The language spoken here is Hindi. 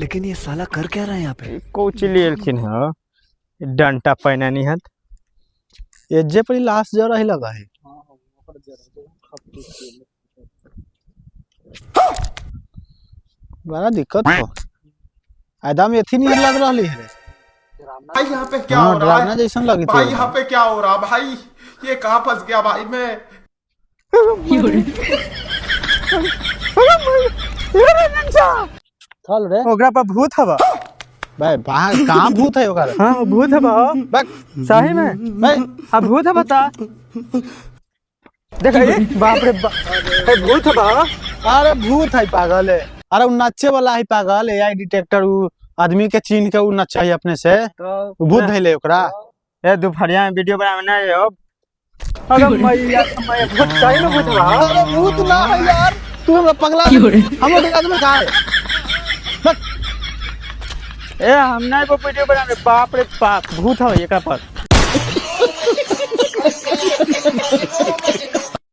लेकिन ये साला कर क्या रहा है यहाँ पे? कोची लेलखिन ह डंटा पहना नहीं हत ये जे पर लास्ट जरा ही लगा है बड़ा दिक्कत हो एकदम एथी नहीं लग रहा है भाई यहाँ पे क्या हो रहा है? जैसन लगी भाई यहाँ पे क्या हो रहा भाई? ये कहाँ फंस गया भाई मैं? चल रे ओकरा पर भूत हवा भाई कहाँ भूत है ओकरा? हां भूत हवा बक सही में भाई अब भूत हवा ता देख ये बाप रे बाप भूत हवा। अरे भूत है पागल है। अरे उ नाचे वाला है पागल एआई डिटेक्टर उ आदमी के चीन के उ नचा है अपने से तो भूत धैले ओकरा ए दोपहरिया में वीडियो बनावे ना अब अरे मैया मैं भूत सही में भूत हवा। अरे भूत ना है यार तू हमरा पगला हम लोग आदमी का है ए हम ना वो वीडियो बना रहे बाप रे बाप भूत है एकरा पर।